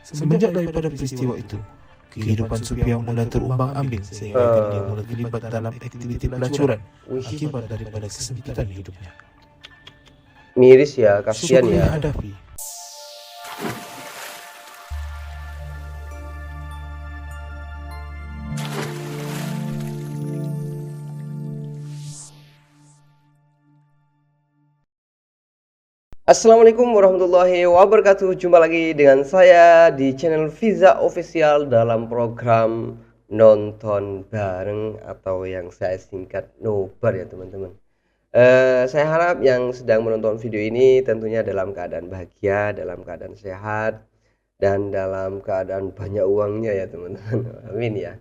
Semenjak daripada peristiwa itu, kehidupan Sophia mulai terumbang-ambing sehingga dia mulai terlibat dalam aktiviti pelacuran akibat daripada kesempitan hidupnya. Miris ya, kasihan Syukri ya. hadapi. Assalamualaikum warahmatullahi wabarakatuh. Jumpa lagi dengan saya di channel Fiza Official dalam program Nonton Bareng atau yang saya singkat Nobar ya teman-teman. Saya harap yang sedang menonton video ini tentunya dalam keadaan bahagia, dalam keadaan sehat, dan dalam keadaan banyak uangnya ya teman-teman. Amin ya.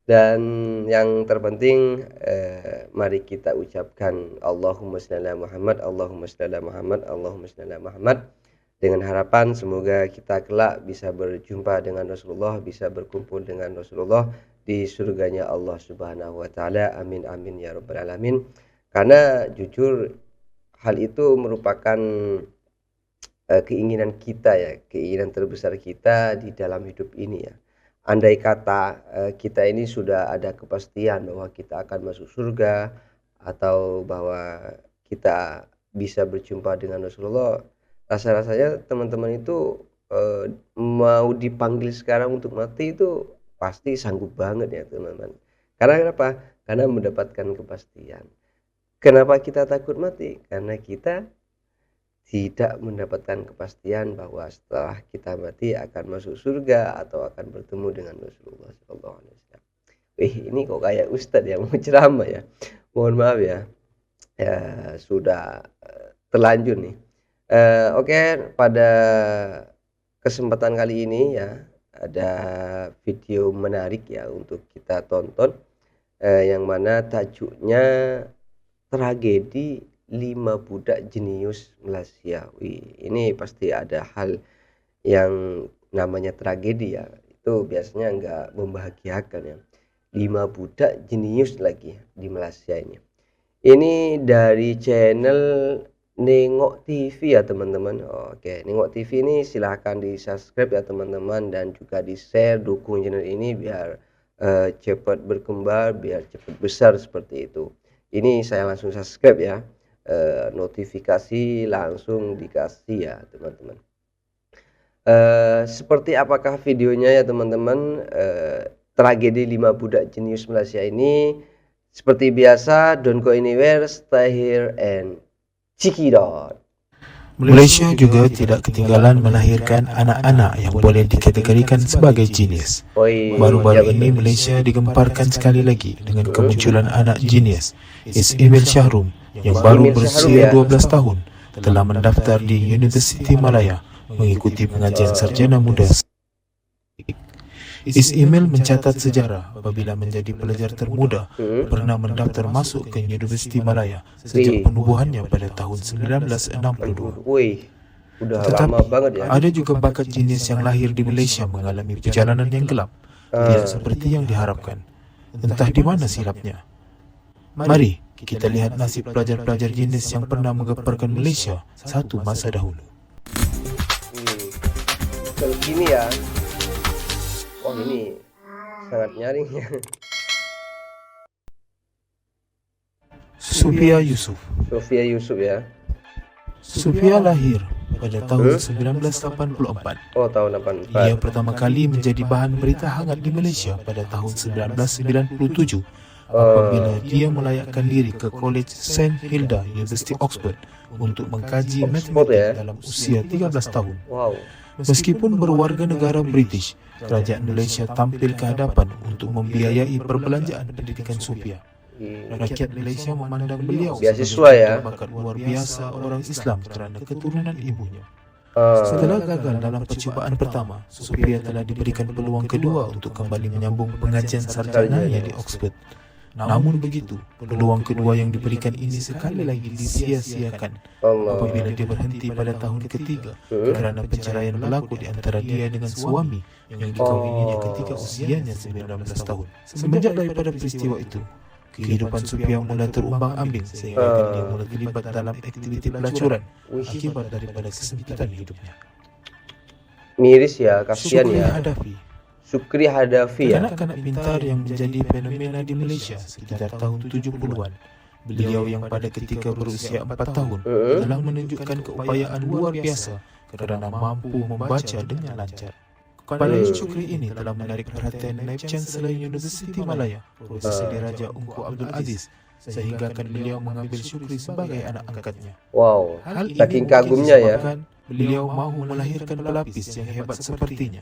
Dan yang terpenting mari kita ucapkan Allahumma shalli ala Muhammad, Allahumma shalli ala Muhammad, Allahumma shalli ala Muhammad, dengan harapan semoga kita kelak bisa berjumpa dengan Rasulullah, bisa berkumpul dengan Rasulullah di surganya Allah Subhanahu wa taala. Amin amin ya rabbal alamin. Karena jujur hal itu merupakan keinginan kita ya, keinginan terbesar kita di dalam hidup ini ya. Andai kata kita ini sudah ada kepastian bahwa kita akan masuk surga atau bahwa kita bisa berjumpa dengan Rasulullah, rasa-rasanya teman-teman itu mau dipanggil sekarang untuk mati itu pasti sanggup banget ya teman-teman. Karena kenapa? Karena mendapatkan kepastian. Kenapa kita takut mati? Karena kita tidak mendapatkan kepastian bahwa setelah kita mati akan masuk surga atau akan bertemu dengan Rasulullah SAW. Ini kok kayak Ustadz yang mau ceramah ya. Mohon maaf ya. Ya sudah terlanjur nih. Oke, pada kesempatan kali ini ya ada video menarik ya untuk kita tonton, yang mana tajuknya tragedi 5 budak jenius Malaysia. Ini pasti ada hal yang namanya tragedi ya. Itu biasanya enggak membahagiakan ya. 5 budak jenius lagi di Malaysia ini. Ini dari channel Nengok TV ya teman-teman. Oke, Nengok TV ini silahkan di subscribe ya teman-teman, dan juga di share, dukung channel ini biar cepat berkembang, biar cepat besar seperti itu. Ini saya langsung subscribe ya. Notifikasi langsung dikasih ya teman-teman. Seperti apakah videonya ya teman-teman? Tragedi 5 budak jenius Malaysia ini seperti biasa, don't go anywhere, stay here and check it out. Malaysia juga tidak ketinggalan melahirkan anak-anak yang boleh dikategorikan sebagai jenius. Baru-baru ini Malaysia digemparkan sekali lagi dengan kemunculan anak jenius, Ismail Syahrum, yang baru berusia 12 tahun telah mendaftar di Universiti Malaya mengikuti pengajian sarjana muda. Ismail mencatat sejarah apabila menjadi pelajar termuda pernah mendaftar masuk ke Universiti Malaya sejak penubuhannya pada tahun 1962. Tetapi ada juga bakat jenius yang lahir di Malaysia mengalami perjalanan yang gelap, tidak seperti yang diharapkan. Entah di mana silapnya. Mari kita lihat nasib pelajar-pelajar jenius yang pernah menggemparkan Malaysia satu masa dahulu. Kalau gini ya. Oh ini sangat nyaring ya. Sophia Yusuf. Sophia Yusuf ya. Sophia lahir pada tahun 1984. Oh, tahun 84. Ia pertama kali menjadi bahan berita hangat di Malaysia pada tahun 1997 apabila dia melayakkan diri ke College St. Hilda, University Oxford untuk mengkaji matematika dalam usia 13 tahun. Wow. Meskipun berwarga negara British, kerajaan Malaysia tampil ke hadapan untuk membiayai perbelanjaan pendidikan Sophia. Rakyat Malaysia memandang beliau sebagai bakat luar biasa orang Islam kerana keturunan ibunya. Setelah gagal dalam percubaan pertama, Sophia telah diberikan peluang kedua untuk kembali menyambung pengajian sarjananya di Oxford. Namun begitu, peluang kedua yang diberikan ini sekali lagi disia-siakan apabila dia berhenti pada tahun ketiga kerana perceraian berlaku di antara dia dengan suami yang dikahwininya ketika usianya 19 tahun. Semenjak daripada peristiwa itu, kehidupan Sophia mulai terumbang-ambing sehingga dia mulai terlibat dalam aktiviti pelacuran akibat daripada kesempitan hidupnya. Miris ya, kasihan Syukri ya. Hadafi, Syukri Hadafi ya. kanak-kanak pintar yang menjadi fenomena di Malaysia sekitar tahun 70-an. Beliau yang pada ketika berusia 4 tahun telah menunjukkan keupayaan luar biasa kerana mampu membaca dengan lancar. Kepandaian Syukri ini telah menarik perhatian Naib Chancellor Universiti Malaya, Profesor Diraja Ungku Abdul Aziz, sehinggakan beliau mengambil Syukri sebagai anak angkatnya. Wow, Hal ini saking mungkin kagumnya ya. disebabkan beliau mahu melahirkan pelapis yang hebat sepertinya.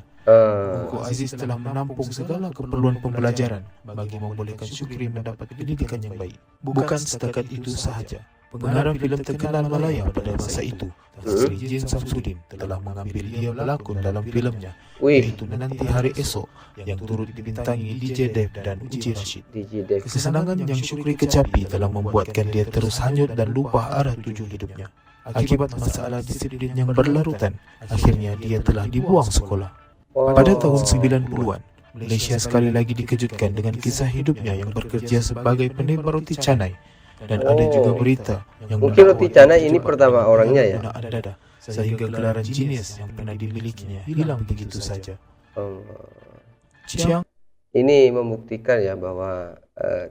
Ungku Aziz telah menampung segala keperluan pembelajaran bagi membolehkan Syukri mendapat pendidikan yang baik. Bukan setakat itu sahaja, pengarang filem terkenal Malaya pada masa itu, Tan Sri Jin Samsudin, telah mengambil dia pelakon dalam filemnya, Wih, yaitu Menanti Hari Esok, yang turut dibintangi DJ Dev dan Uji Rashid. DJ Dev. Kesenangan yang Syukri kecapi telah membuatkan dia terus hanyut dan lupa arah tuju hidupnya. Akibat masalah disiplin yang berlarutan, akhirnya dia telah dibuang sekolah. Pada tahun 90-an, Malaysia sekali lagi dikejutkan dengan kisah hidupnya yang bekerja sebagai penebar roti canai. Dan ada juga berita yang Mungkin roti mendakwa canai ini terjebak pertama dalam orangnya ya. penggunaan dada, sehingga gelaran genius yang pernah dimilikinya hilang begitu saja. Chiang Ini membuktikan ya bahwa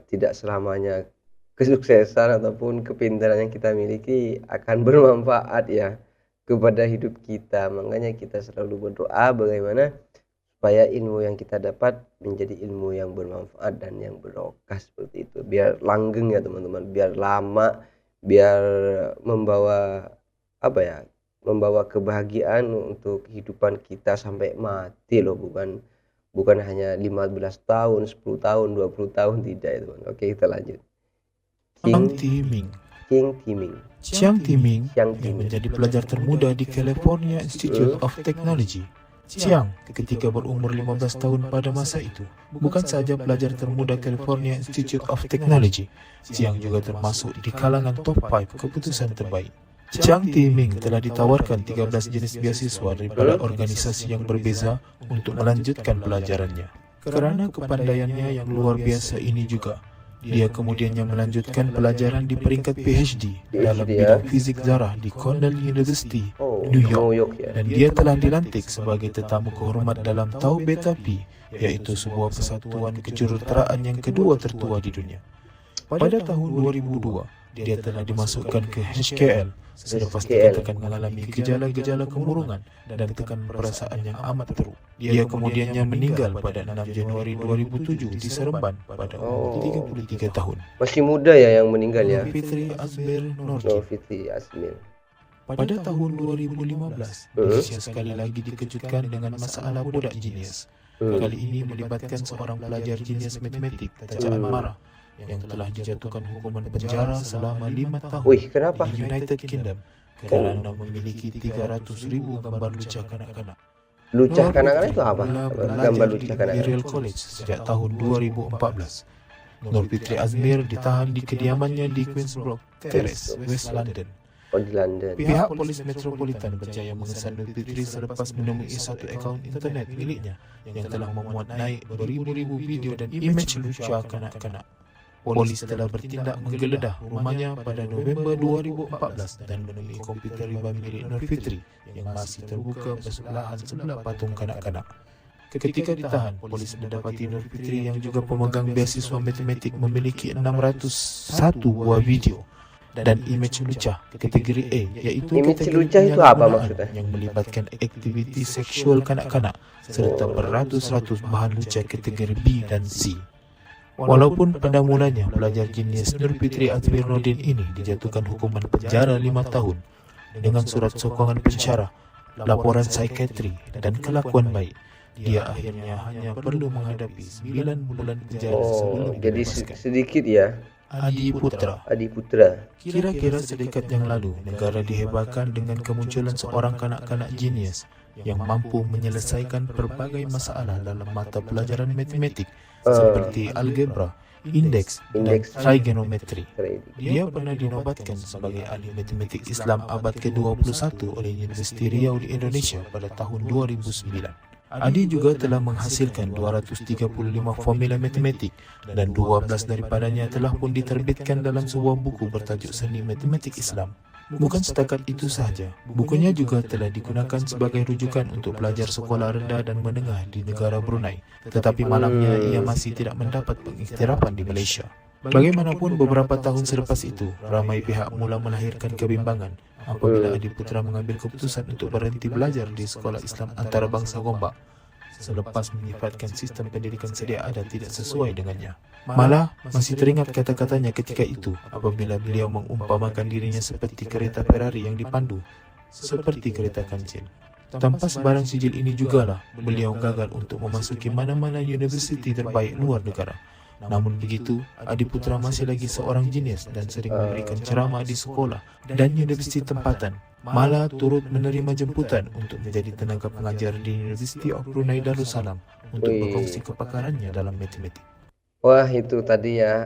tidak selamanya kesuksesan ataupun kepintaran yang kita miliki akan bermanfaat ya kepada hidup kita. Makanya kita selalu berdoa bagaimana supaya ilmu yang kita dapat menjadi ilmu yang bermanfaat dan yang berokah seperti itu. Biar langgeng ya teman-teman, biar lama, biar membawa membawa kebahagiaan untuk kehidupan kita sampai mati loh, bukan hanya 15 tahun, 10 tahun, 20 tahun, tidak ya teman. Oke, kita lanjut. Timing. Chiang Timing yang menjadi pelajar termuda di California Institute of Technology. Chiang ketika berumur 15 tahun pada masa itu bukan saja pelajar termuda California Institute of Technology, Chiang juga termasuk di kalangan top 5 keputusan terbaik. Chiang Timing telah ditawarkan 13 jenis beasiswa daripada organisasi yang berbeza untuk melanjutkan pelajarannya. Kerana kepandaiannya yang luar biasa ini juga, dia kemudiannya melanjutkan pelajaran di peringkat PhD dalam bidang fizik zarah di Cornell University, New York, dan dia telah dilantik sebagai tetamu kehormat dalam Tau Beta Pi, iaitu sebuah persatuan kejuruteraan yang kedua tertua di dunia. Pada tahun 2002, dia telah dimasukkan ke HKL selepas dikatakan mengalami gejala-gejala kemurungan dan tekanan perasaan yang amat teruk. Dia kemudiannya meninggal pada 6 Januari 2007 di Seremban pada umur 33 tahun. Masih muda ya yang meninggal ya. Fitri Azmir Norji. Fitri Azmir. Pada tahun 2015, Malaysia sekali lagi dikejutkan dengan masalah budak jenius. Kali ini melibatkan seorang pelajar jenius matematik, Tajaan Mara, yang telah dijatuhkan hukuman penjara selama 5 tahun Wih, kenapa? di United Kingdom kerana memiliki 300,000 gambar lucah kanak-kanak. Lucah kanak-kanak itu apa? Belajar Gambar di lucah kanak-kanak. Imperial College sejak tahun 2014. Nur Fitri Azmir ditahan di kediamannya di Queensbrook Terrace, West London. Oh, di London. Pihak polis metropolitan percaya mengesan Nur Fitri selepas menemui satu akaun internet miliknya yang telah memuat naik beribu-ribu video dan imej lucah kanak-kanak. Polis telah bertindak menggeledah rumahnya pada November 2014 dan menemui komputer riba milik Nur Fitri yang masih terbuka bersebelahan sebelah patung kanak-kanak. Ketika ditahan, polis mendapati Nur Fitri yang juga pemegang beasiswa matematik memiliki 601 buah video dan imej lucah kategori A, iaitu Imej kategori lucah itu apa penyalahgunaan maksudnya? yang melibatkan aktiviti seksual kanak-kanak serta beratus-ratus bahan lucah kategori B dan C. Walaupun pada mulanya pelajar jenius Nur Fitri Azmir Nordin ini dijatuhkan hukuman penjara 5 tahun dengan surat sokongan penjara, laporan psikiatri dan kelakuan baik, dia akhirnya hanya perlu menghadapi 9 bulan penjara sebelum Jadi dibebaskan. sedikit ya. Adi Putra. Kira-kira sedekat yang lalu, negara dihebahkan dengan kemunculan seorang kanak-kanak jenius yang mampu menyelesaikan berbagai masalah dalam mata pelajaran matematik seperti algebra, indeks, dan trigonometri. Dia pernah dinobatkan sebagai ahli matematik Islam abad ke-21 oleh Universiti Riau di Indonesia pada tahun 2009. Adi juga telah menghasilkan 235 formula matematik dan 12 daripadanya telah pun diterbitkan dalam sebuah buku bertajuk Seni Matematik Islam. Bukan setakat itu sahaja, bukunya juga telah digunakan sebagai rujukan untuk pelajar sekolah rendah dan menengah di negara Brunei. Tetapi malangnya ia masih tidak mendapat pengiktirafan di Malaysia. Bagaimanapun beberapa tahun selepas itu, ramai pihak mula melahirkan kebimbangan apabila Adiputra mengambil keputusan untuk berhenti belajar di sekolah Islam antarabangsa Gombak selepas menyifatkan sistem pendidikan sedia ada tidak sesuai dengannya. Malah, masih teringat kata-katanya ketika itu apabila beliau mengumpamakan dirinya seperti kereta Ferrari yang dipandu, seperti kereta kancil. Tanpa sebarang sijil ini jugalah beliau gagal untuk memasuki mana-mana universiti terbaik luar negara. Namun begitu, Adiputra masih lagi seorang jenius dan sering memberikan ceramah di sekolah dan universiti tempatan. Malah turut menerima jemputan untuk menjadi tenaga pengajar di University of Brunei Darussalam untuk berkongsi kepakarannya dalam matematik. Wah, itu tadi ya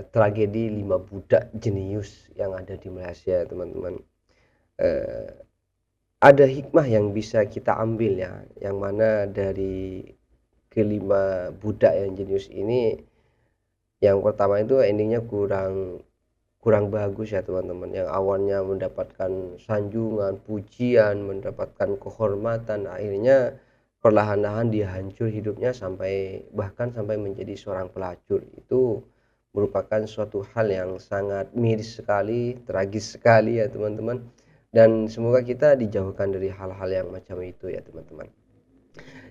tragedi 5 budak jenius yang ada di Malaysia, teman-teman. Ada hikmah yang bisa kita ambil ya, yang mana dari kelima budak yang jenius ini, yang pertama itu endingnya kurang bagus ya teman-teman. Yang awalnya mendapatkan sanjungan, pujian, mendapatkan kehormatan, akhirnya perlahan-lahan dia hancur hidupnya bahkan sampai menjadi seorang pelacur. Itu merupakan suatu hal yang sangat miris sekali, tragis sekali ya teman-teman. Dan semoga kita dijauhkan dari hal-hal yang macam itu ya teman-teman.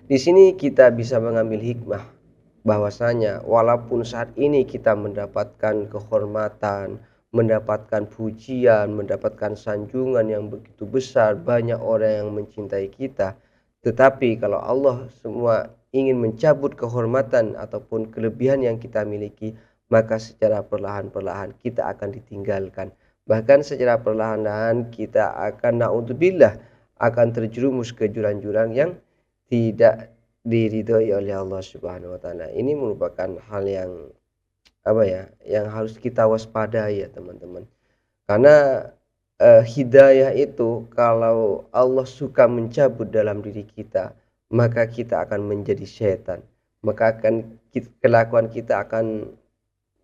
Di sini kita bisa mengambil hikmah bahwasanya walaupun saat ini kita mendapatkan kehormatan, mendapatkan pujian, mendapatkan sanjungan yang begitu besar, banyak orang yang mencintai kita, tetapi kalau Allah semua ingin mencabut kehormatan ataupun kelebihan yang kita miliki, maka secara perlahan-perlahan kita akan ditinggalkan. Bahkan secara perlahan-lahan kita akan naudzubillah akan terjerumus ke jurang-jurang yang tidak diridhoi oleh Allah Subhanahu wa taala. Ini merupakan hal yang yang harus kita waspadai ya teman-teman. Karena hidayah itu kalau Allah suka mencabut dalam diri kita, maka kita akan menjadi setan. Maka kelakuan kita akan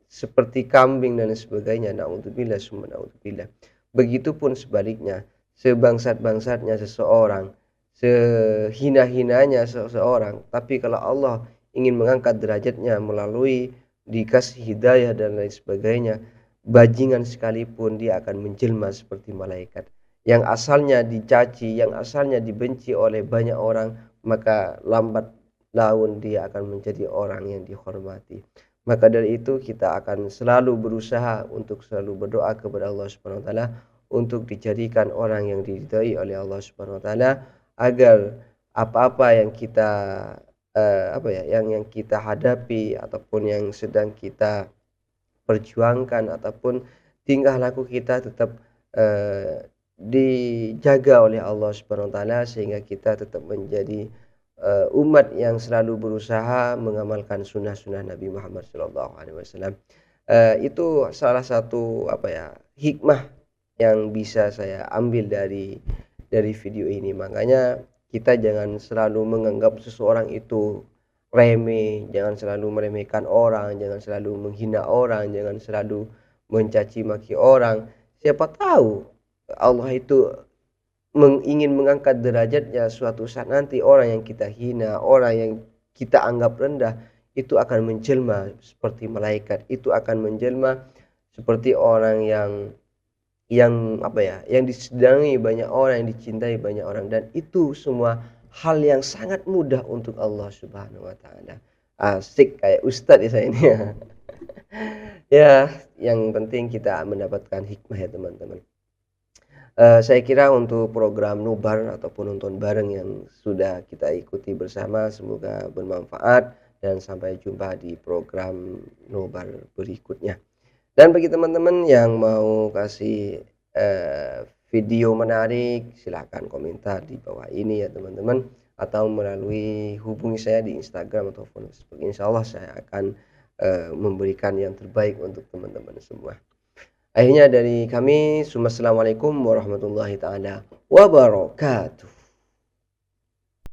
seperti kambing dan sebagainya. Naudzubillah summa naudzubillah. Begitupun sebaliknya, sebangsat-bangsatnya seseorang, sehina-hinanya seseorang, tapi kalau Allah ingin mengangkat derajatnya melalui dikasih hidayah dan lain sebagainya, bajingan sekalipun dia akan menjelma seperti malaikat. Yang asalnya dicaci, yang asalnya dibenci oleh banyak orang, maka lambat laun dia akan menjadi orang yang dihormati. Maka dari itu kita akan selalu berusaha untuk selalu berdoa kepada Allah Subhanahu wa taala untuk dijadikan orang yang diridhai oleh Allah Subhanahu wa taala, agar apa-apa yang kita yang kita hadapi ataupun yang sedang kita perjuangkan ataupun tingkah laku kita tetap dijaga oleh Allah Subhanahu wa taala, sehingga kita tetap menjadi umat yang selalu berusaha mengamalkan sunnah-sunnah Nabi Muhammad SAW. Itu salah satu hikmah yang bisa saya ambil dari video ini. Makanya kita jangan selalu menganggap seseorang itu remeh, jangan selalu meremehkan orang, jangan selalu menghina orang, jangan selalu mencaci maki orang. Siapa tahu Allah itu ingin mengangkat derajatnya suatu saat nanti. Orang yang kita hina, orang yang kita anggap rendah, itu akan menjelma seperti malaikat, itu akan menjelma seperti orang yang disenangi banyak orang, yang dicintai banyak orang, dan itu semua hal yang sangat mudah untuk Allah Subhanahu wa taala. Asik kayak ustadz ya saya ini ya. Ya, yang penting kita mendapatkan hikmah ya teman-teman. Saya kira untuk program Nobar ataupun nonton bareng yang sudah kita ikuti bersama semoga bermanfaat, dan sampai jumpa di program Nobar berikutnya. Dan bagi teman-teman yang mau kasih video menarik, silahkan komentar di bawah ini ya teman-teman, atau melalui hubungi saya di Instagram atau Facebook. Insya Allah saya akan memberikan yang terbaik untuk teman-teman semua. Akhirnya dari kami, assalamualaikum warahmatullahi taala wabarakatuh.